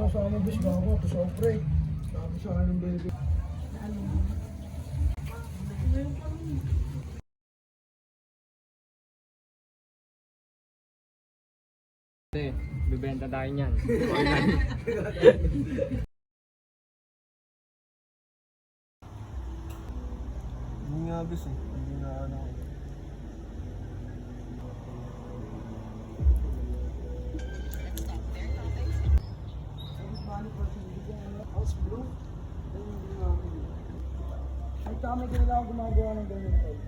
Sama bis gago, to sobre. Sabi sa akin ng baby. Bibenta tayo niyan. Hindi nga bis eh. Hindi na ano. House blue. Ay, tama ganila ako gumagawa ng ganyan tayo.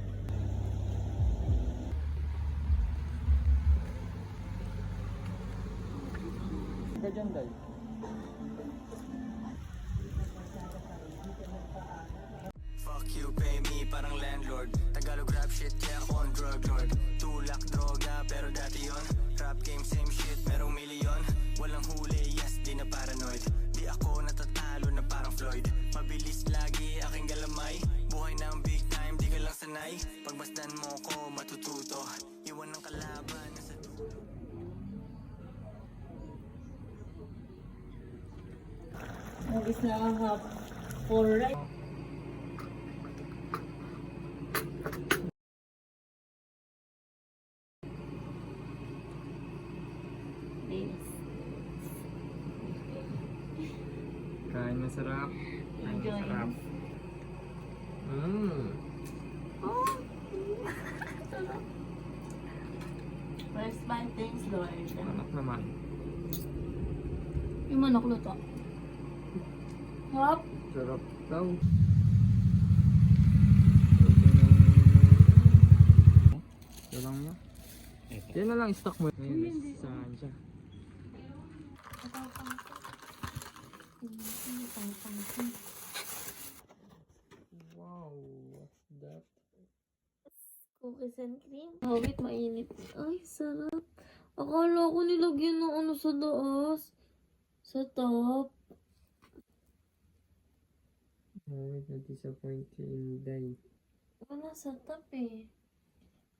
Ka dyan, Day. Fuck you, pay me parang landlord. Tagalog rap shit, kaya ako ang drug lord. Tulak, droga, pero dati yun. Rap game, same shit, merong milyon. Walang huli, yes, di na paranoid. Di ako natatalo na parang Floyd. Mabilis lagi, aking galamay. Buhay ng big time, di ka lang sanay. Pagmasdan mo ko, matututo. Iwan ng kalaban, nasa Nagis na ang hap for right. Kain masarap. Kain Enjoy. masarap. Oh! First five things, Lord. Anak naman. Yung manok luto. Hop! Sarap daw. Ito lang niya. Yan na lang stock mo. Ngayon, saan siya? Wow, what's that? Cookies and cream. Oh, wait, mainit. Ay, sarap. Akala ko nilagyan ng ano sa taas. Sa top. Oh, na-disappoint si Inday. Wala sa top eh.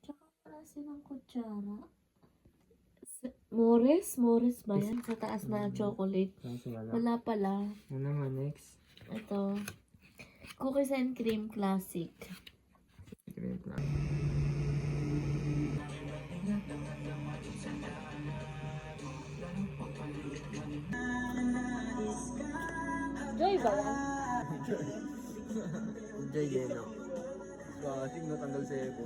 Tsaka wala silang kutsara. Mores? Mores ba yan? Sa taas na chocolate. Kaso wala. Wala pala. Ano naman next? Ito. Cookies and cream classic. Great lang. Joy ba yan? Jay Geno. Kasing natanggal sa ego.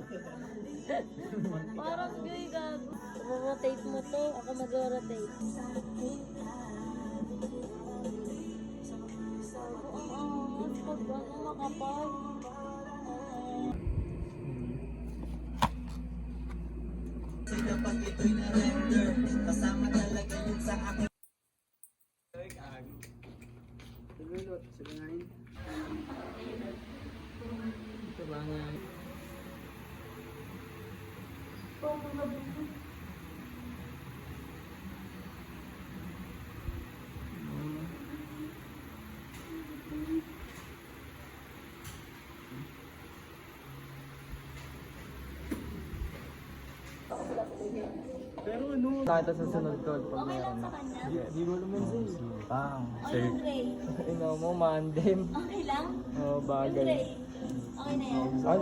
Parang Joy gago. Rotate mo to. Ako mag-rotate. Pag ano makapal. Ito ba nga? Pero ano? Nakita sa sunod ko pag Okay lang meron sa na. kanya? Di mo naman sa'yo. Ay, yung gray. Ino mo, mandem. Okay lang? Oh, Yung bagay. gray. Okay na yan. Ay,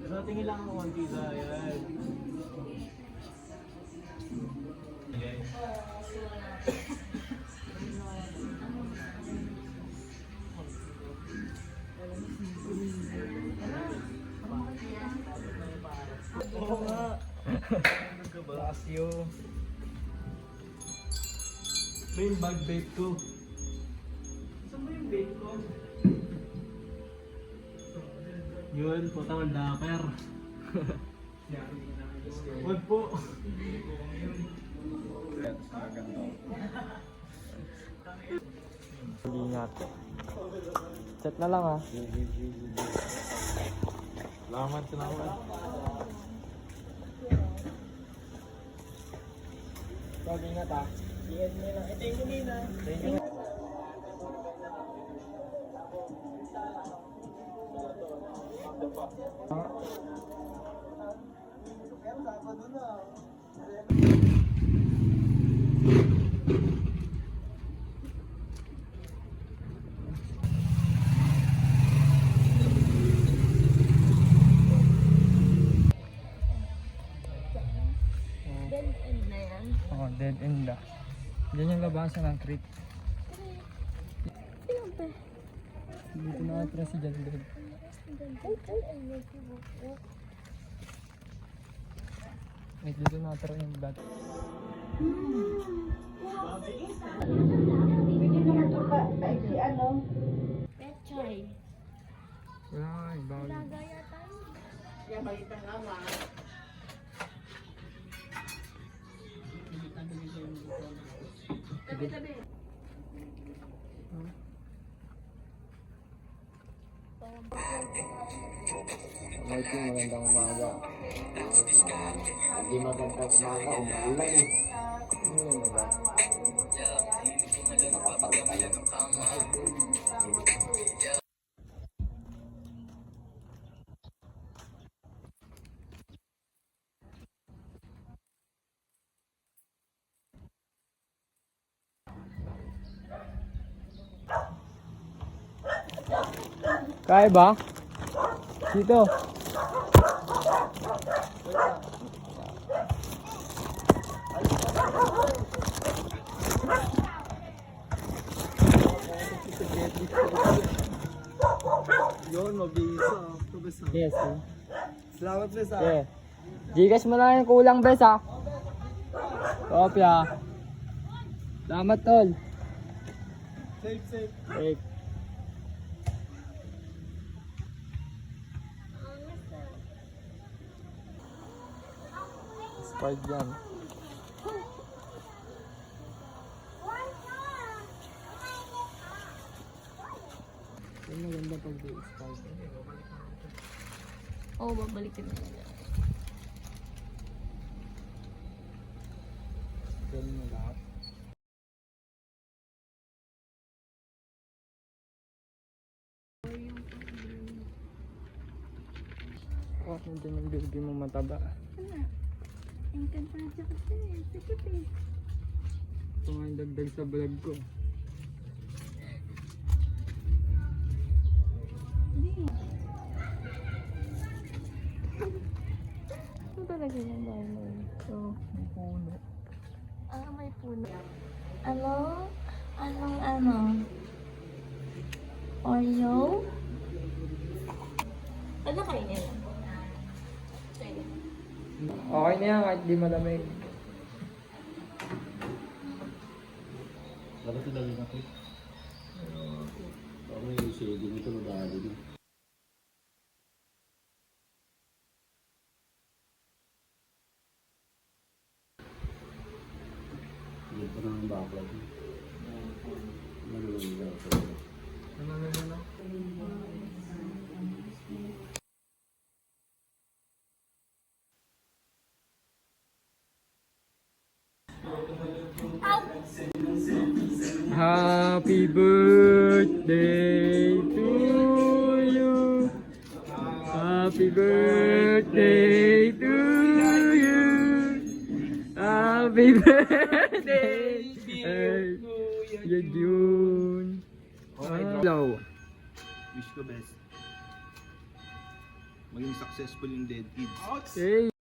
Sa tingin lang ako konti sa yan. Oo nga. Casio. Ito yung bag vape ko. Saan ba yung vape ko? Yun, putang ang dapper. Huwag po. ingat. Chat na lang ha. Salamat, salamat. Huwag ingat ha. Ingat nila. Thank you, Nina. Thank you. Dead end na yan. Oh, dead end na. Yan yung labasan ng creek. Sino ba? Dito na atras si John Dead. Wait, dito na atras yung bat. Petchay. Wala nga eh, bawal. Gaya tayo. Martin, magandang umaga. Hindi magandang umaga, umuulan eh. Ano ba? Kaya ba? Dito. Yun, mabisa. Yes. Salamat bes ah. Yeah. Gcash mo na yung kulang, bes, ha? Kopya. Salamat, tol. Safe, safe. Wait. Spike yan. Yung maganda pag di spike. Oo, babalikin na yan. Ganun mo lahat. Bakit nandiyan yung baby mo mataba? Ang kanta kasi. Sakit eh. Ito nga yung dagdag sa vlog ko. Ito talaga yung diamond. So, May puno. may puno. Ano? Anong ano? Oreo? Ano kayo nila? Okay na yan kahit di malamig. Bakit ito lang ako? Ako yung shading ito na dahil din. Hindi pa naman backlog. Nalulungin ako. Ano? Happy birthday to you. Happy birthday to you. Happy birthday. Hey, June. Hello. Wish ko best. Maging successful yung Dead Kids. Hey.